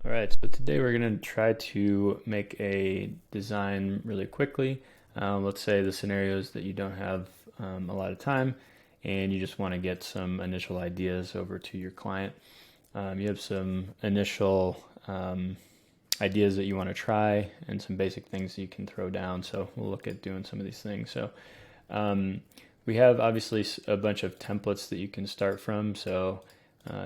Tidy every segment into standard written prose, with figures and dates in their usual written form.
All right, so today we're going to try to make a design really quickly. Let's say the scenario is that you don't have a lot of time and you just want to get some initial ideas over to your client. You have some initial ideas that you want to try and some basic things that you can throw down. So we'll look at doing some of these things. So um, we have obviously a bunch of templates that you can start from. So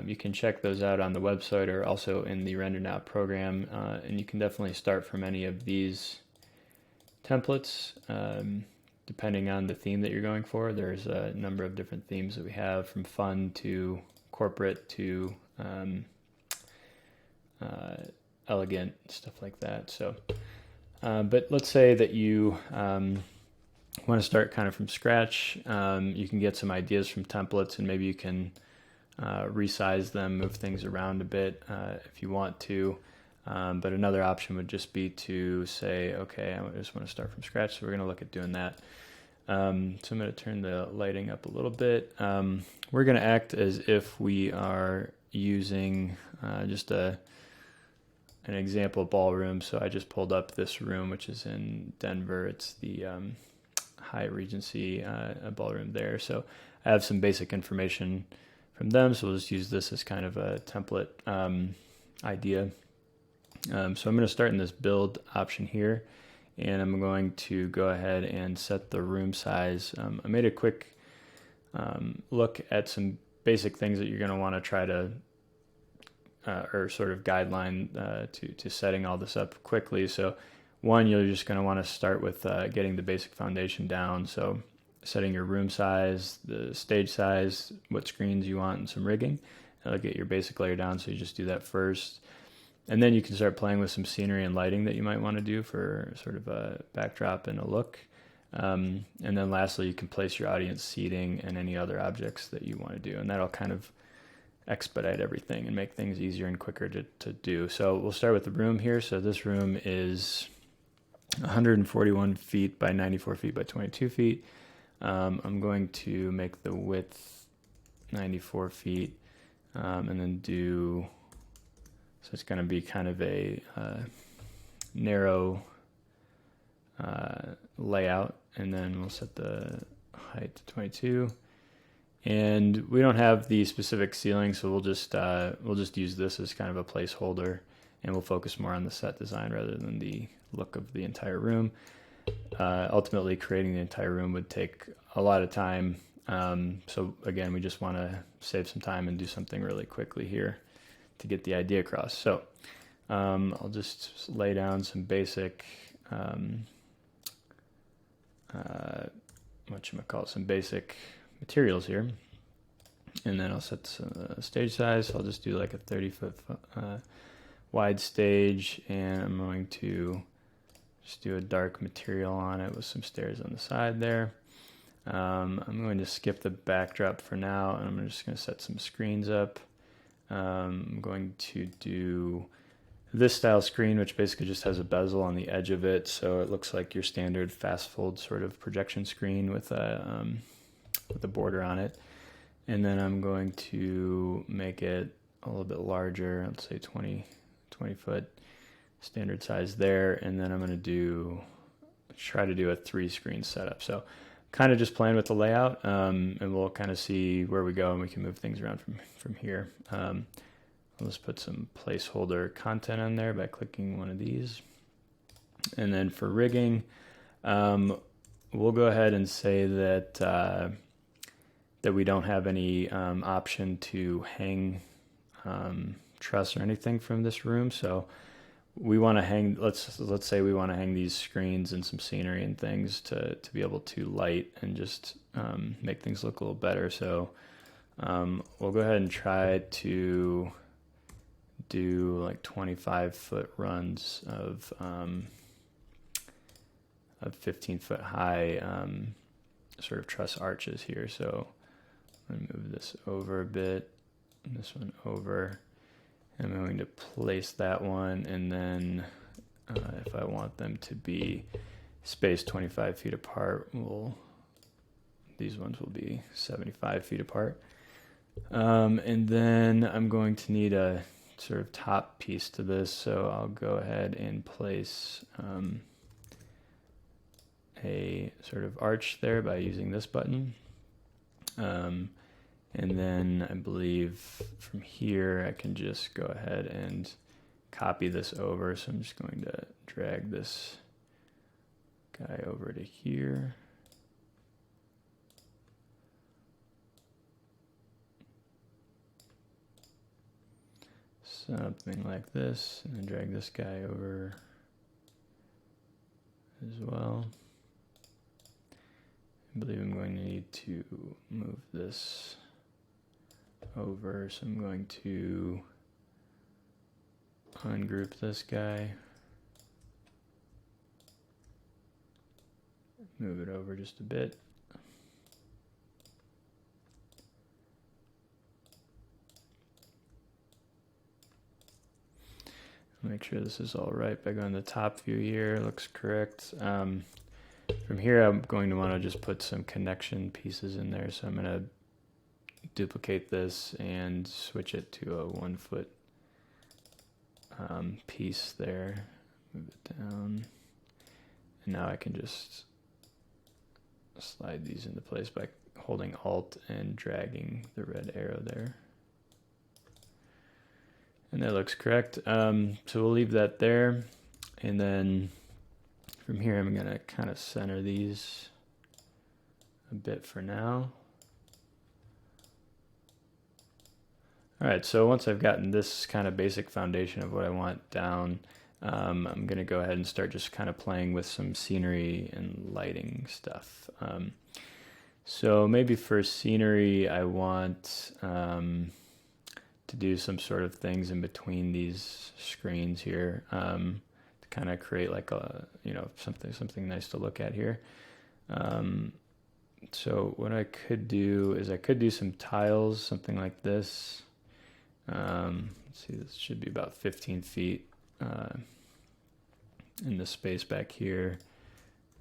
you can check those out on the website or also in the RenderNow program, and you can definitely start from any of these templates, depending on the theme that you're going for. There's a number of different themes that we have, from fun to corporate to uh, elegant, stuff like that. So, but let's say that you want to start kind of from scratch. You can get some ideas from templates, and maybe you can resize them, move things around a bit if you want to. But another option would just be to say, okay, I just want to start from scratch, so we're going to look at doing that. So I'm going to turn the lighting up a little bit. We're going to act as if we are using just an example ballroom. So I just pulled up this room, which is in Denver. It's the Hyatt Regency ballroom there. So I have some basic information from them, so we'll just use this as kind of a template idea. So I'm going to start in this build option here, and I'm going to go ahead and set the room size. I made a quick look at some basic things that you're going to want to try to or sort of guideline to setting all this up quickly. So one, you're just going to want to start with getting the basic foundation down. So setting your room size, the stage size, what screens you want, and some rigging. That'll get your basic layer down, so you just do that first. And then you can start playing with some scenery and lighting that you might want to do for sort of a backdrop and a look. And then lastly, you can place your audience seating and any other objects that you want to do. And that'll kind of expedite everything and make things easier and quicker to do. So we'll start with the room here. So this room is 141 feet by 94 feet by 22 feet. I'm going to make the width 94 feet and then do, so it's going to be kind of a narrow layout, and then we'll set the height to 22. And we don't have the specific ceiling, so we'll just use this as kind of a placeholder, and we'll focus more on the set design rather than the look of the entire room. Ultimately, creating the entire room would take a lot of time. So again, we just want to save some time and do something really quickly here to get the idea across. So I'll just lay down some basic, some basic materials here. And then I'll set the stage size. So I'll just do like a 30-foot wide stage, and I'm going to just do a dark material on it with some stairs on the side there. I'm going to skip the backdrop for now, and I'm just going to set some screens up. I'm going to do this style screen, which basically just has a bezel on the edge of it, so it looks like your standard fast fold sort of projection screen with a border on it. And then I'm going to make it a little bit larger, let's say 20 foot standard size there, and then I'm going to try to do a 3-screen setup. So kind of just playing with the layout, and we'll kind of see where we go, and we can move things around from here. I'll just put some placeholder content on there by clicking one of these. And then for rigging, we'll go ahead and say that we don't have any option to hang truss or anything from this room. So we want to hang, let's say we want to hang these screens and some scenery and things to be able to light and just make things look a little better. So we'll go ahead and try to do like 25-foot runs of 15-foot high sort of truss arches here. So I'm going to move this over a bit, and this one over. I'm going to place that one, and then if I want them to be spaced 25 feet apart, these ones will be 75 feet apart. And then I'm going to need a sort of top piece to this, so I'll go ahead and place a sort of arch there by using this button. And then I believe from here I can just go ahead and copy this over. So I'm just going to drag this guy over to here. Something like this, and then drag this guy over as well. I believe I'm going to need to move this over, so I'm going to ungroup this guy, move it over just a bit. Make sure this is all right by going to the top view here. Looks correct. From here, I'm going to want to just put some connection pieces in there. So I'm going to duplicate this and switch it to a 1 foot piece there. Move it down. And now I can just slide these into place by holding Alt and dragging the red arrow there. And that looks correct. So we'll leave that there. And then from here, I'm going to kind of center these a bit for now. All right, so once I've gotten this kind of basic foundation of what I want down, I'm going to go ahead and start just kind of playing with some scenery and lighting stuff. So maybe for scenery, I want to do some sort of things in between these screens here to kind of create like a, something nice to look at here. So what I could do is I could do some tiles, something like this. Let's see, this should be about 15 feet in the space back here,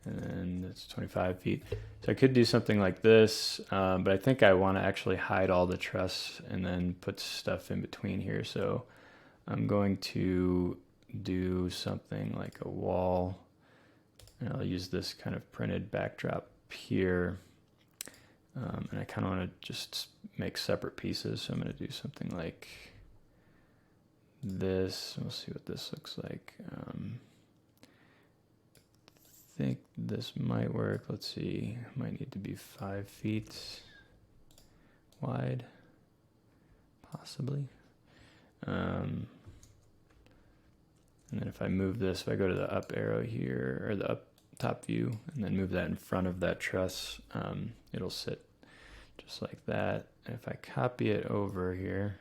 and then it's 25 feet. So I could do something like this, but I think I want to actually hide all the truss and then put stuff in between here. So I'm going to do something like a wall, and I'll use this kind of printed backdrop here. And I kind of want to just make separate pieces. So I'm going to do something like this. We'll see what this looks like. I think this might work. Let's see. Might need to be 5 feet wide, possibly. And then if I move this, if I go to the up arrow here, or the up top view, and then move that in front of that truss, it'll sit just like that. And if I copy it over here,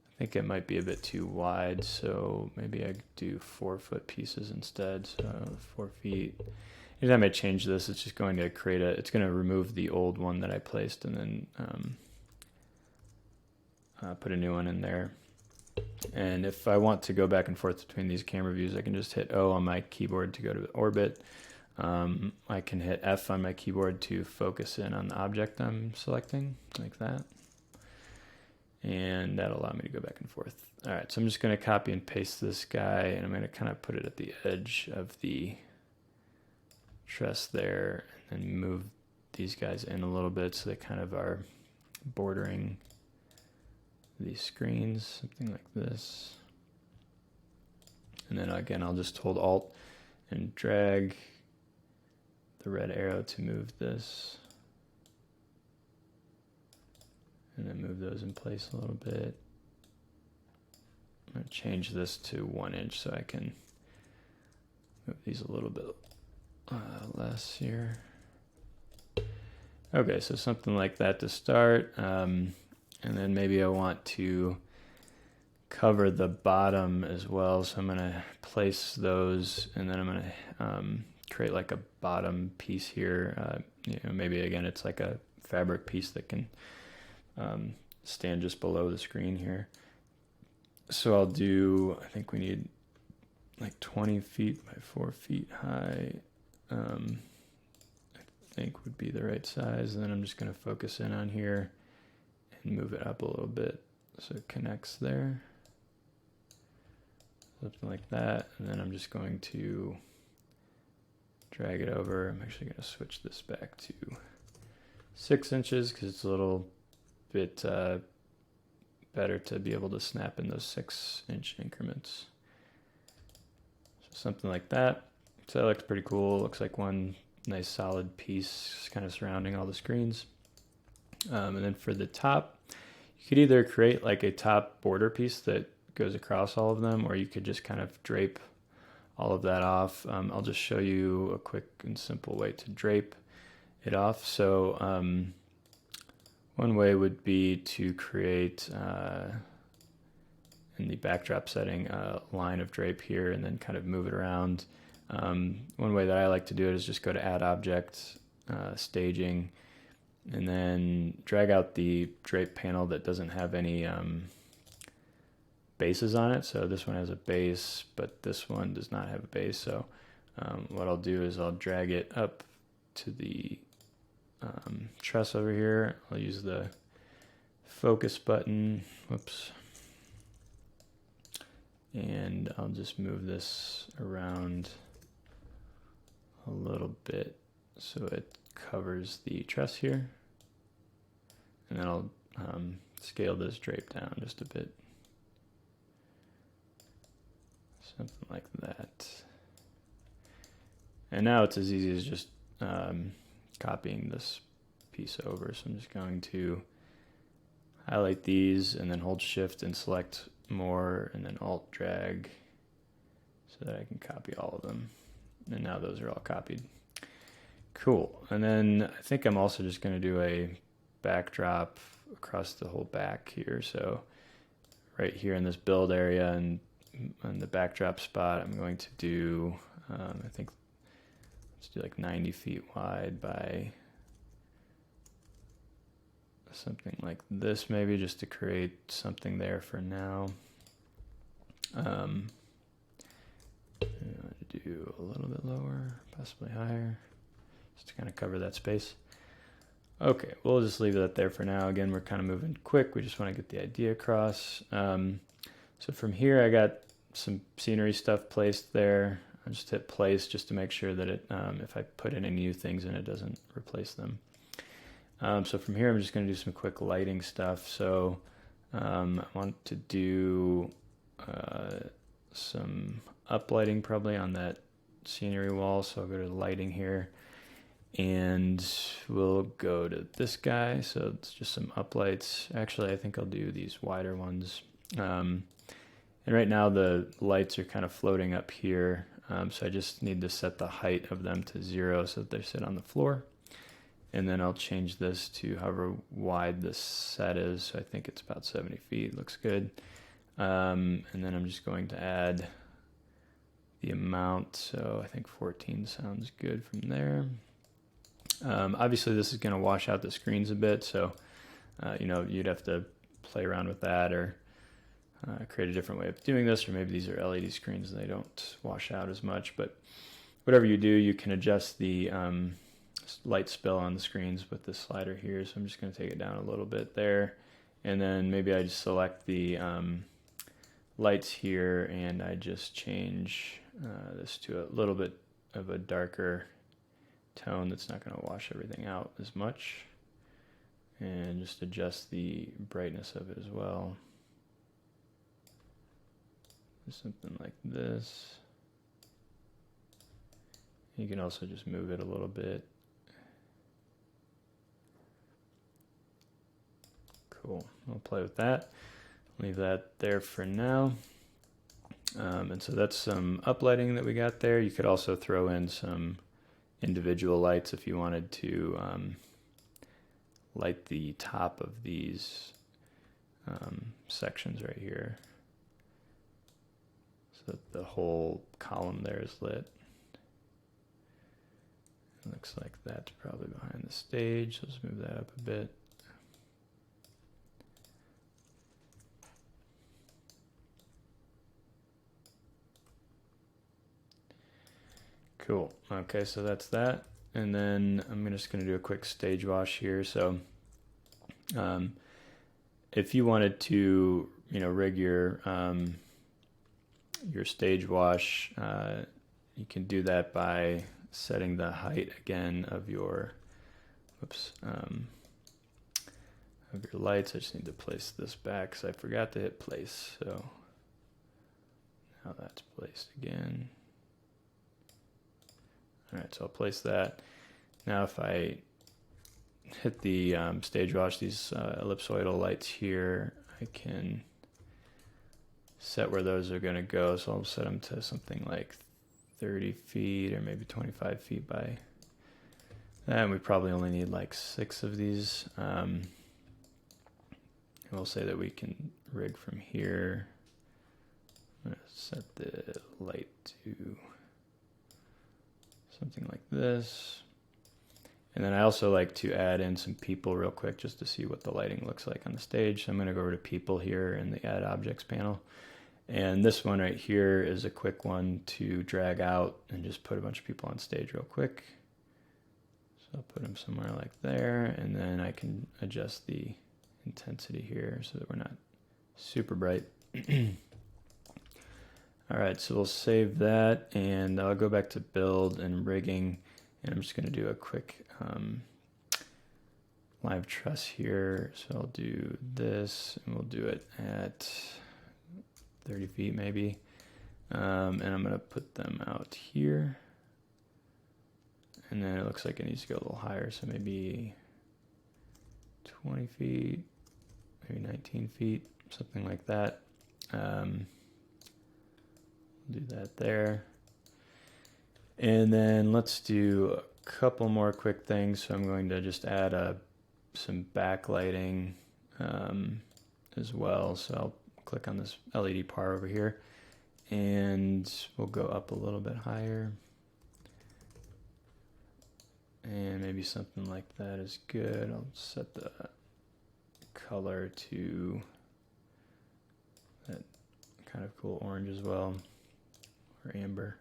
I think it might be a bit too wide, so maybe I do 4 foot pieces instead. So 4 feet. Anytime I change this, it's just going to create it's going to remove the old one that I placed and then put a new one in there. And if I want to go back and forth between these camera views, I can just hit O on my keyboard to go to orbit. I can hit F on my keyboard to focus in on the object I'm selecting, like that. And that'll allow me to go back and forth. All right, so I'm just going to copy and paste this guy, and I'm going to kind of put it at the edge of the truss there, and then move these guys in a little bit so they kind of are bordering these screens, something like this. And then again, I'll just hold Alt and drag the red arrow to move this. And then move those in place a little bit. I'm going to change this to 1 inch so I can move these a little bit less here. Okay, so something like that to start. And then maybe I want to cover the bottom as well. So I'm going to place those, and then I'm going to create like a bottom piece here. Maybe again, it's like a fabric piece that can stand just below the screen here. So I'll do, I think we need like 20 feet by 4 feet high. I think would be the right size. And then I'm just going to focus in on here and move it up a little bit So it connects there, something like that. And then I'm just going to drag it over. I'm actually going to switch this back to 6 inches because it's a little bit better to be able to snap in those 6-inch increments. So something like that. So that looks pretty cool. Looks like one nice solid piece kind of surrounding all the screens. And then for the top, you could either create like a top border piece that goes across all of them, or you could just kind of drape all of that off. I'll just show you a quick and simple way to drape it off. So one way would be to create, in the backdrop setting, a line of drape here and then kind of move it around. One way that I like to do it is just go to Add Object, Staging, and then drag out the drape panel that doesn't have any bases on it. So this one has a base, but this one does not have a base. So what I'll do is I'll drag it up to the truss over here. I'll use the focus button, whoops, and I'll just move this around a little bit so it covers the truss here, and then I'll scale this drape down just a bit, something like that. And now it's as easy as just copying this piece over. So I'm just going to highlight these and then hold Shift and select more, and then Alt drag so that I can copy all of them. And now those are all copied. Cool. And then I think I'm also just going to do a backdrop across the whole back here. So right here in this build area and on the backdrop spot, I'm going to do, I think, let's do like 90 feet wide by something like this, maybe, just to create something there for now. I'm going to do a little bit lower, possibly higher, just to kind of cover that space. Okay, we'll just leave that there for now. Again, we're kind of moving quick. We just want to get the idea across. So from here, I got some scenery stuff placed there. I just hit place just to make sure that it, if I put any new things in, it doesn't replace them. So from here, I'm just going to do some quick lighting stuff. So I want to do some uplighting probably on that scenery wall. So I'll go to the lighting here, and we'll go to this guy. So it's just some uplights. Actually, I think I'll do these wider ones. And right now the lights are kind of floating up here. So I just need to set the height of them to 0 so that they sit on the floor. And then I'll change this to however wide this set is. So I think it's about 70 feet. Looks good. And then I'm just going to add the amount. So I think 14 sounds good from there. Obviously, this is going to wash out the screens a bit. So, you'd have to play around with that, or create a different way of doing this. Or maybe these are LED screens and they don't wash out as much. But whatever you do, you can adjust the light spill on the screens with this slider here. So I'm just going to take it down a little bit there, and then maybe I just select the lights here, and I just change this to a little bit of a darker tone that's not going to wash everything out as much, and just adjust the brightness of it as well. Something like this. You can also just move it a little bit. Cool. I'll play with that. Leave that there for now. And so that's some uplighting that we got there. You could also throw in some individual lights if you wanted to light the top of these sections right here, so that the whole column there is lit. It looks like that's probably behind the stage. So let's move that up a bit. Cool. Okay, so that's that. And then I'm just going to do a quick stage wash here. So if you wanted to, rig your stage wash, you can do that by setting the height again of your, of your lights. I just need to place this back because I forgot to hit place. So now that's placed again. All right, so I'll place that. Now if I hit the stage wash, these ellipsoidal lights here, I can set where those are going to go. So I'll set them to something like 30 feet or maybe 25 feet by that. And we probably only need like 6 of these. And we'll say that we can rig from here. I'm going to set the light to something like this. And then I also like to add in some people real quick just to see what the lighting looks like on the stage. So I'm going to go over to people here in the add objects panel. And this one right here is a quick one to drag out and just put a bunch of people on stage real quick. So I'll put them somewhere like there, and then I can adjust the intensity here so that we're not super bright. All right, so we'll save that, and I'll go back to build and rigging, and I'm just going to do a quick live truss here. So I'll do this, and we'll do it at 30 feet maybe, and I'm going to put them out here, and then it looks like it needs to go a little higher, so maybe 20 feet, maybe 19 feet, something like that. Do that there. And then let's do a couple more quick things. So I'm going to just add some backlighting as well. So I'll click on this LED par over here, and we'll go up a little bit higher. And maybe something like that is good. I'll set the color to that kind of cool orange as well, or amber.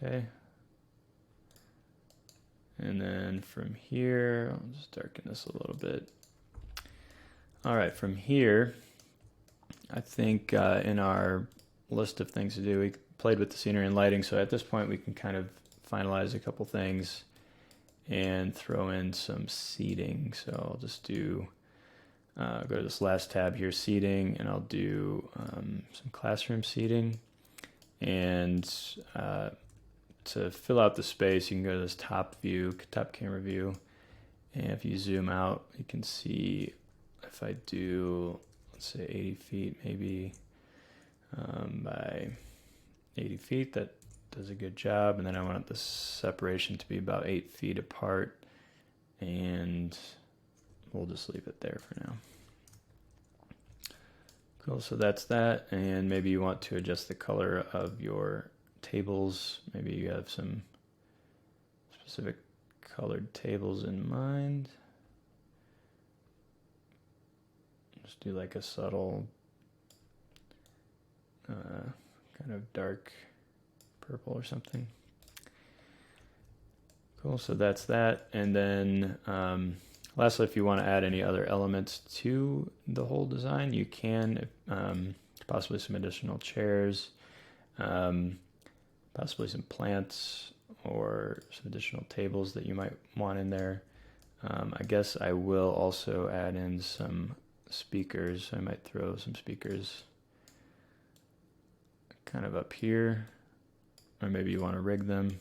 Okay. And then from here, I'll just darken this a little bit. All right, from here, I think in our list of things to do, we played with the scenery and lighting. So at this point, we can kind of finalize a couple things and throw in some seating. So I'll just do, go to this last tab here, seating, and I'll do some classroom seating. And to fill out the space, you can go to this top view, top camera view. And if you zoom out, you can see if I do, let's say 80 feet, maybe by 80 feet, that does a good job. And then I want the separation to be about 8 feet apart, and we'll just leave it there for now. Cool, so that's that. And maybe you want to adjust the color of your tables. Maybe you have some specific colored tables in mind. Just do like a subtle kind of dark purple or something. Cool, so that's that. And then lastly, if you want to add any other elements to the whole design, you can, possibly some additional chairs, possibly some plants, or some additional tables that you might want in there. I guess I will also add in some speakers. I might throw some speakers kind of up here, or maybe you want to rig them.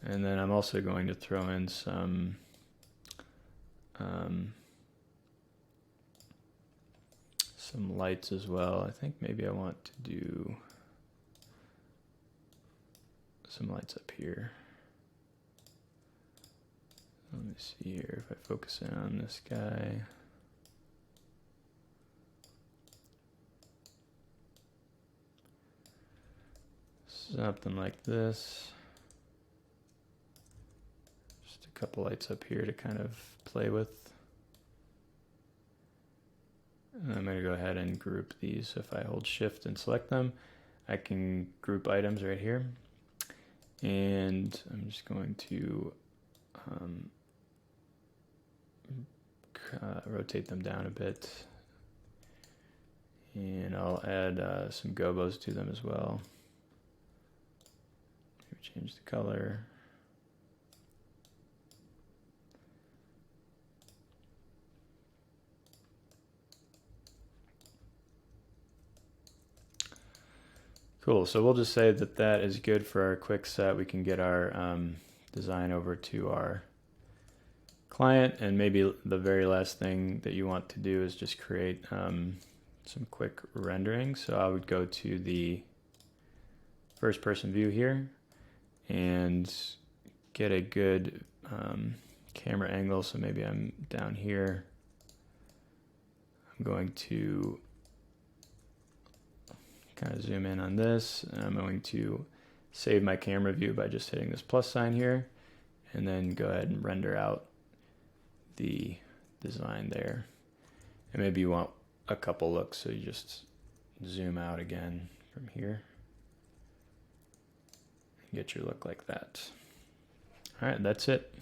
And then I'm also going to throw in some lights as well. I think maybe I want to do some lights up here. Let me see here if I focus in on this guy. Something like this. Just a couple lights up here to kind of play with. And I'm going to go ahead and group these. So if I hold shift and select them, I can group items right here, and I'm just going to rotate them down a bit, and I'll add some gobos to them as well. Maybe change the color. Cool, so we'll just say that that is good for our quick set. We can get our design over to our client, and maybe the very last thing that you want to do is just create some quick rendering. So I would go to the first person view here and get a good camera angle. So maybe I'm down here. I'm going to kind of zoom in on this, and I'm going to save my camera view by just hitting this plus sign here, and then go ahead and render out the design there. And maybe you want a couple looks, so you just zoom out again from here and get your look like that. All right, that's it.